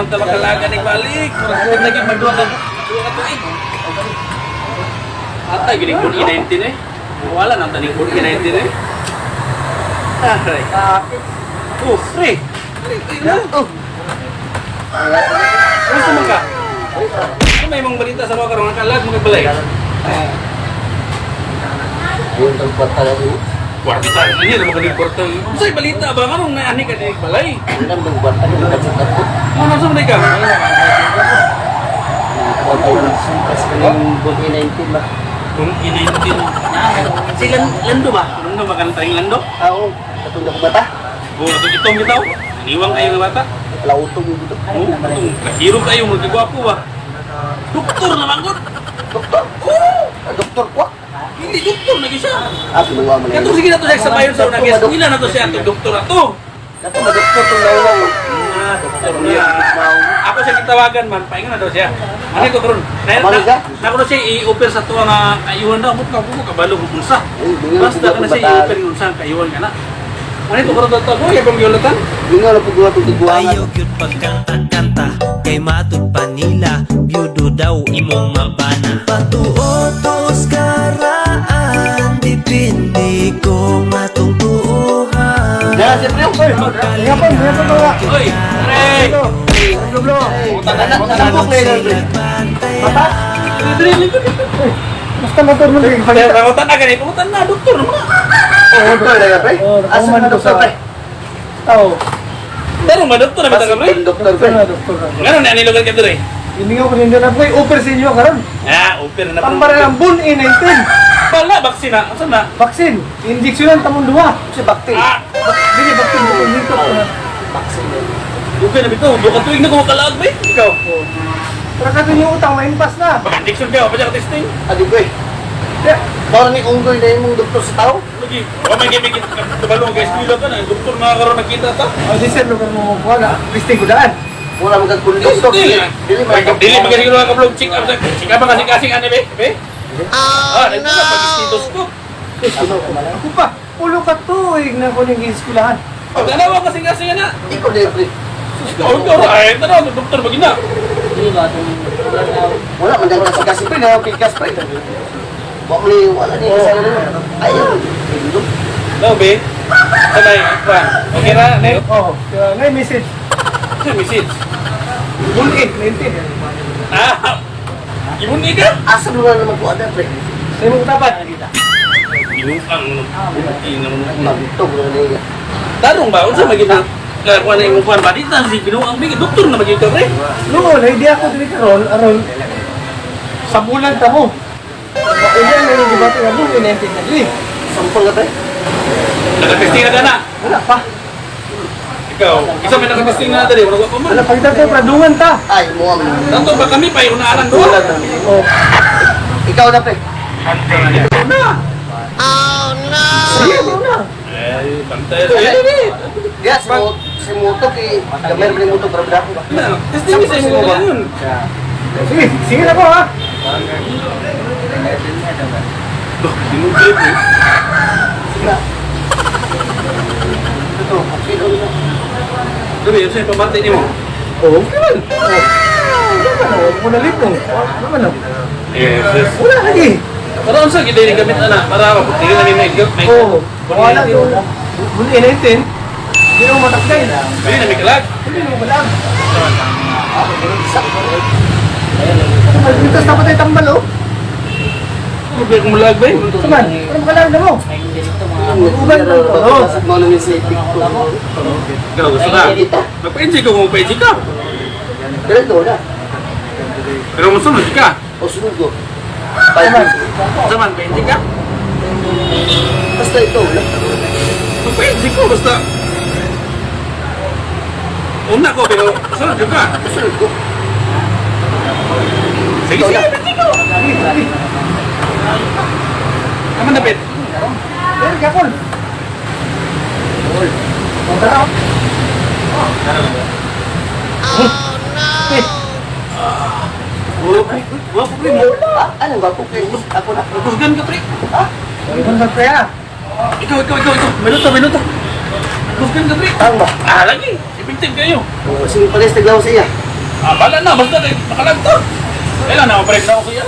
man ta makalaga ni balik. Murag lagi magduwa ka tuig. Atay gini kun I-19 eh. Wala nang taning kun I-19 eh. Aray. Oh, pre. Oh. Gusto mo ka? Ano may mong balita sa mga karong kalag mga balay? Yun ang pagkakalo. Kwarta, ini naman kaning kwarta. Sa'y balita ba? Anong naani ka din balay? Yun ang magbuwatan yung kapit-kapit. Ano sa mga ka? Kasi kanyang buong I-19 ba? Kung I-19. Si Lando ba? Lando ba kantaring Lando? Oo, katulad ng bata. Oo, itong bitaw. Iniwang kayo ng bata. Lautong yung dito. Oo, kahiro kayo, magkagwapo ba? Doktor naman ko. Doktor? Oo! Doktor ko? Hindi doktor na siya. Pinuha mo na Kato sige na to siya sa bayon sa unang guest. Ila na to siya, itong doktor na to. Kato ba doktor itong naulaw? Doktor niya. Ako siya kitawagan man, paingan na daw siya. Ano ito karon? Naku na siya i-offer sa tuwa nga ayuhan daw. Buka ko kabalo kung unsa. Basta ka na siya i-offer yung unsa kayuhan ka na. Ano ito karon daw to? Yung pang-violatan? Yung nga na paggawa itong iguangan. Ayaw gyud pagkanta-kanta kay matud pa nila byudo daw imong mabana. Patuotos karaan dipindi ko matungtuhan. Ya, siyempre yung Oy, Ray! Mata? Basta motor mo rin. Pangutan na ganito, pangutan na, doktor naman. Oo, doktor na pre. Asa na doktor pre? Tao. Pero ma doktor na bitaw pre. Doktor pre. Doktor na. Ngano na ni lugar ka dire? Hindi nga ko rin na po. Offer sa inyo karon. Ah, offer na Ang para ng bun I-19. Bala vaksina, asa na? Vaccine. Injeksyonan tamong duwa. Si Bakti. Ah, Dili vaccine ko dito ko na. okay na bitaw, do ka tuig na ko makalaag ba? Ikaw. Para ka yung utang ma-impas na. Baka addiction ka, pa ka testing. Adi ko eh. Yeah. Bawal ni unggoy na yung doktor sa tao. Lagi, wa may gibigit kabalo guys, pila ka na, doktor na karon nakita ta. O di sir lugar mo ko na. Listing ko daan. Wala magag kondisyon. Dili magkasig ka kablog check up kasi kasing ano be? Ah, nito na pag-istitos ko. Ako pa. Ulo ka tuig na ko ning iskulahan. Pag dalawa kasing na. Ikaw din pre. Oh, ay, tanaw, doktor magina. Wala man dyan kasi pre. Napikas pre. Wala niya kasi ano naman. Ayaw. No, be. Sanay, Juan. Okay na, Nel? Oh, ngay message. Sa message. Bun I-19. Ah, ibon ka? Asa mo na naman po ada pre. Sa imong tapat. Inutang mo. Magtog na niya. Tarong ba? Unsa magina? Kuha na yung kuhan ba? Di na si binuang bigit. Doktor na magiging ka, pre. Noon, hindi ako dili karon aron sa bulan ta mo. Hindi ang may debate nga bun I-19 na dili. Sampol ka pre. Nakatesting na na. Wala pa. Ikaw, isa may nakatesting na dali. Wala pa man. Wala pa kita pradungan ta. Ay, mo ang... Tanto ba kami pa yung naaran doon? Wala na. Oh. Ikaw na pre. Sige mo na. Eh, bantay. Ya, si Mutok eh. Gamay rin yung Mutok. Barabada ko ba? Testing sa inyo ba yun? Sige, sige na po ha. Dinugay po. Sige na. Ito, okay daw na. Gabi, yun sa'yo pabati niyo mo? Oh, okay man. Huwag mo na litong. Wala na. Yes. Wala lagi. Pero ang sa gila yung gamit na para maputingin namin may Oo. Wala yung bun I-19. Hindi mo matakday. Hindi na may kalag. Hindi mo malang. Dito sa patay tambal oh. Ano ba yung mulag ba yun? Saman, ano makalang na mo? Uban mo ito. Oo. Mo namin si Victor. Ikaw, gusto ka? Magpa-enjoy ka kung magpa-enjoy ka. Pero ito na. Pero masunod ka. O sunod ko. Saman. Saman, pa-enjoy ka? Basta ito na. Magpa-enjoy ko, basta. Una ko, pero sunod ka. Sunod ko. Sige, sige, pa-enjoy ko. Sige, sige. Naman na, Bet. Pero kapon. Tara. Wapo, pre mo. Ano ba po? Ako na. Kusgan ka, pre. Ibon sa kaya. Ikaw. Minuto. Kusgan ka, pre. Tama ba? Ah, lagi. Effective kayo. Sige, palis naglaw sa iya. Bala na, basta nakalagto. Kailan na, maparig na ako kuya.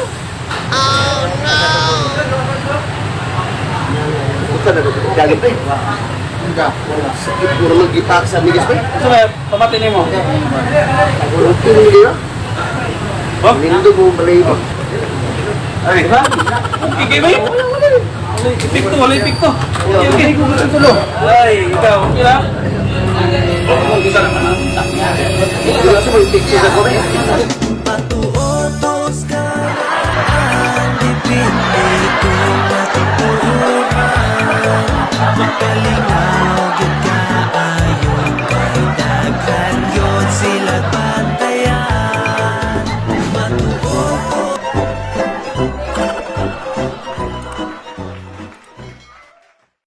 Buta na ito. Galit pre. Sakit puro mag-ipak sa migas pre. So, pamatin mo. Puro tingin nila. Oh? Lindo mo balay mo. Ay, ha? Ikay ba yun? Ipik to, wala ipik to. Okay, ay, ikaw, okay lang? Oo, isa naman. Wala sa mga picture sa kore.